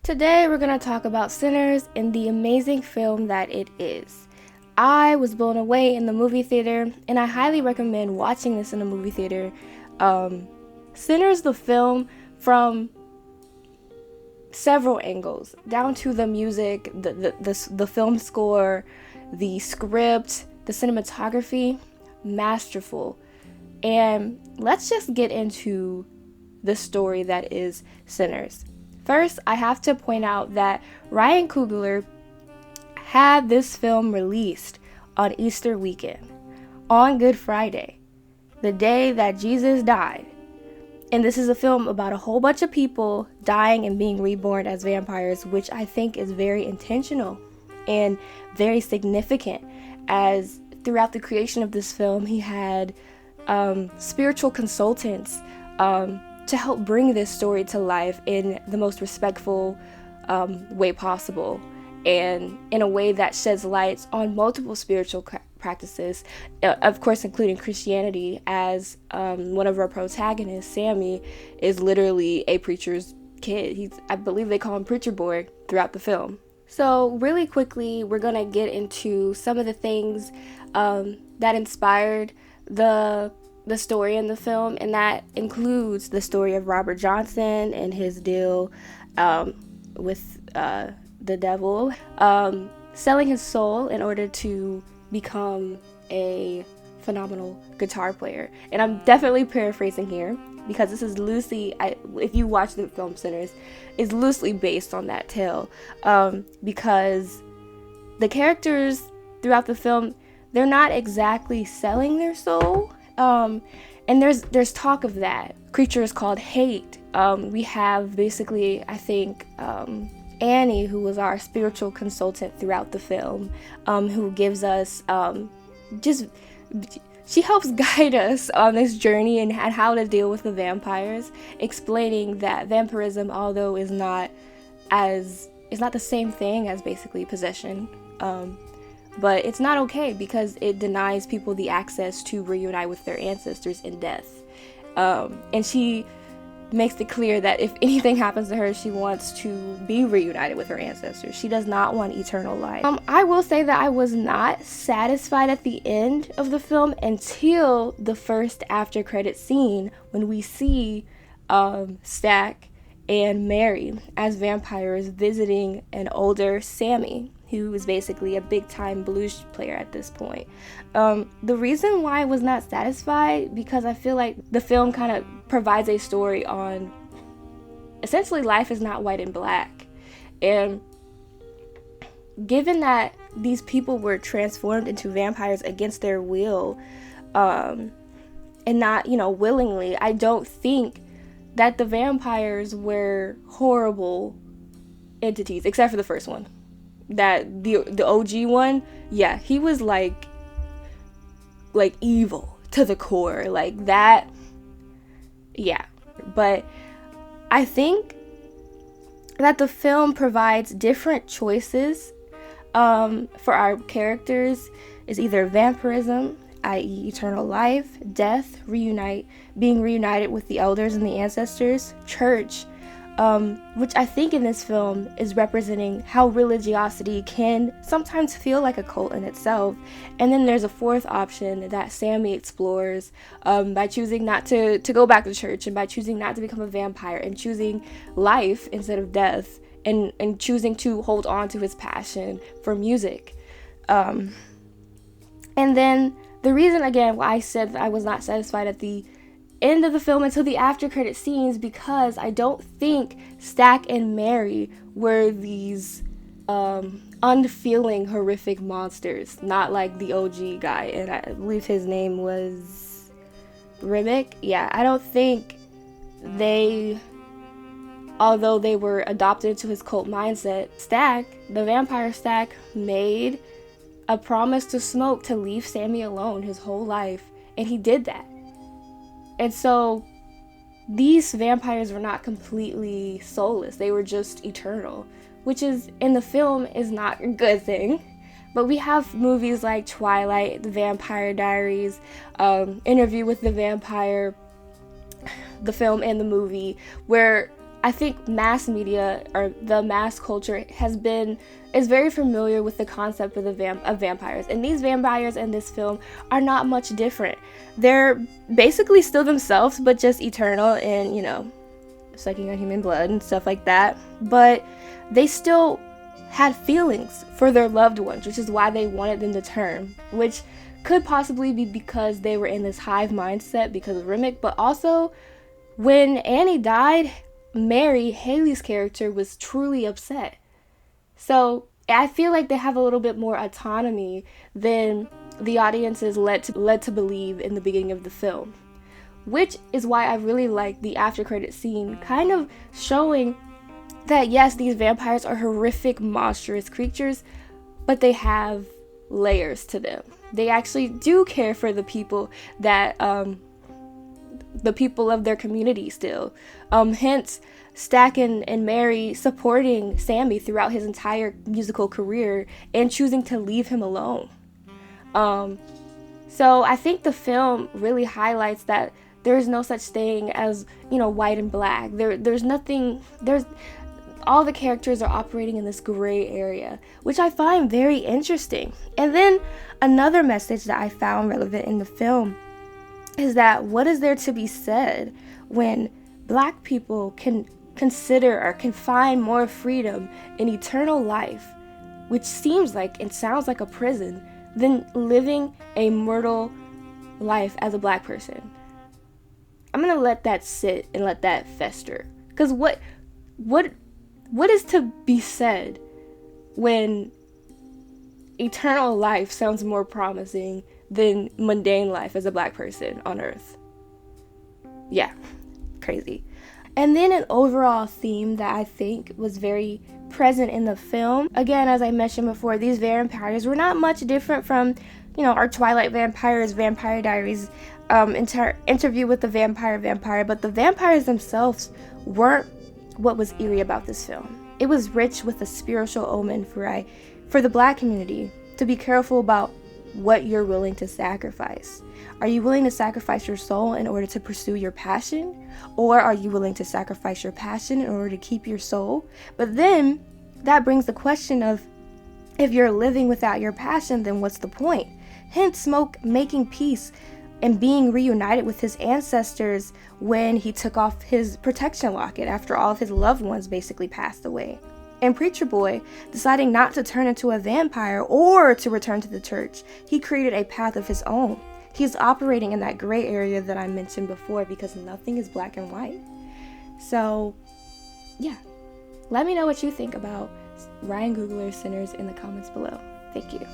Today we're going to talk about Sinners and the amazing film that it is. I was blown away in the movie theater, and I highly recommend watching this in a movie theater. Sinners, the film, from several angles, down to the music, the film score, the script, the cinematography, masterful. And let's just get into the story that is Sinners. First, I have to point out that Ryan Coogler had this film released on Easter weekend, on Good Friday, the day that Jesus died. And this is a film about a whole bunch of people dying and being reborn as vampires, which I think is very intentional and very significant, as throughout the creation of this film, he had spiritual consultants to help bring this story to life in the most respectful way possible, and in a way that sheds light on multiple spiritual practices, of course including Christianity, as one of our protagonists, Sammy, is literally a preacher's kid. I believe they call him Preacher Boy throughout the film. So really quickly, we're gonna get into some of the things that inspired the story in the film, and that includes the story of Robert Johnson and his deal with the devil, selling his soul in order to become a phenomenal guitar player. And I'm definitely paraphrasing here, because this is loosely, if you watch the film Sinners, is loosely based on that tale, because the characters throughout the film, they're not exactly selling their soul. And there's talk of that. Creature is called hate. We have basically, I think, Annie, who was our spiritual consultant throughout the film, who gives us she helps guide us on this journey and how to deal with the vampires, explaining that vampirism, although is not the same thing as basically possession, but it's not okay because it denies people the access to reunite with their ancestors in death. And she makes it clear that if anything happens to her, she wants to be reunited with her ancestors. She does not want eternal life. I will say that I was not satisfied at the end of the film until the first after credit scene, when we see Stack and Mary as vampires visiting an older Sammy, who is basically a big-time blues player at this point. The reason why I was not satisfied, because I feel like the film kind of provides a story on, essentially, life is not white and black. And given that these people were transformed into vampires against their will, and not, willingly, I don't think that the vampires were horrible entities, except for the first one. That the OG one, yeah, he was like evil to the core, like that, yeah. But I think that the film provides different choices for our characters. Is either vampirism, i.e. eternal life, death, being reunited with the elders and the ancestors, church, which I think in this film is representing how religiosity can sometimes feel like a cult in itself. And then there's a fourth option that Sammy explores, by choosing not to go back to church, and by choosing not to become a vampire, and choosing life instead of death, and choosing to hold on to his passion for music. And then the reason, again, why I said that I was not satisfied at the end of the film until the after credit scenes, because I don't think Stack and Mary were these unfeeling, horrific monsters, not like the OG guy, and I believe his name was Remick. Yeah, I don't think although they were adopted into his cult mindset, the vampire Stack, made a promise to Smoke to leave Sammy alone his whole life, and he did that. And so these vampires were not completely soulless. They were just eternal, which is, in the film, is not a good thing. But we have movies like Twilight, The Vampire Diaries, Interview with the Vampire, the film and the movie, where I think mass media or the mass culture is very familiar with the concept of of vampires, and these vampires in this film are not much different. They're basically still themselves, but just eternal and, sucking on human blood and stuff like that. But they still had feelings for their loved ones, which is why they wanted them to turn, which could possibly be because they were in this hive mindset because of Remick, but also when Annie died, Mary, Haley's character, was truly upset. So I feel like they have a little bit more autonomy than the audience is led to believe in the beginning of the film, which is why I really like the after credit scene, kind of showing that yes, these vampires are horrific, monstrous creatures, but they have layers to them. They actually do care for the people that the people of their community still. Hence, Stack and Mary supporting Sammy throughout his entire musical career and choosing to leave him alone. So I think the film really highlights that there is no such thing as, white and black. All the characters are operating in this gray area, which I find very interesting. And then another message that I found relevant in the film is that what is there to be said when black people can consider or can find more freedom in eternal life, which seems like and sounds like a prison, than living a mortal life as a black person? I'm gonna let that sit and let that fester, because what is to be said when eternal life sounds more promising than mundane life as a black person on earth? Yeah, crazy. And then an overall theme that I think was very present in the film, again, as I mentioned before, these vampires were not much different from, our Twilight vampires, Vampire Diaries, Interview with the Vampire, but the vampires themselves weren't what was eerie about this film. It was rich with a spiritual omen for the black community to be careful about what you're willing to sacrifice. Are you willing to sacrifice your soul in order to pursue your passion? Or are you willing to sacrifice your passion in order to keep your soul? But then that brings the question of, if you're living without your passion, then what's the point? Hence Smoke making peace and being reunited with his ancestors when he took off his protection locket after all of his loved ones basically passed away. And Preacher Boy deciding not to turn into a vampire or to return to the church. He created a path of his own. He's operating in that gray area that I mentioned before, because nothing is black and white. So, yeah. Let me know what you think about Ryan Coogler's Sinners in the comments below. Thank you.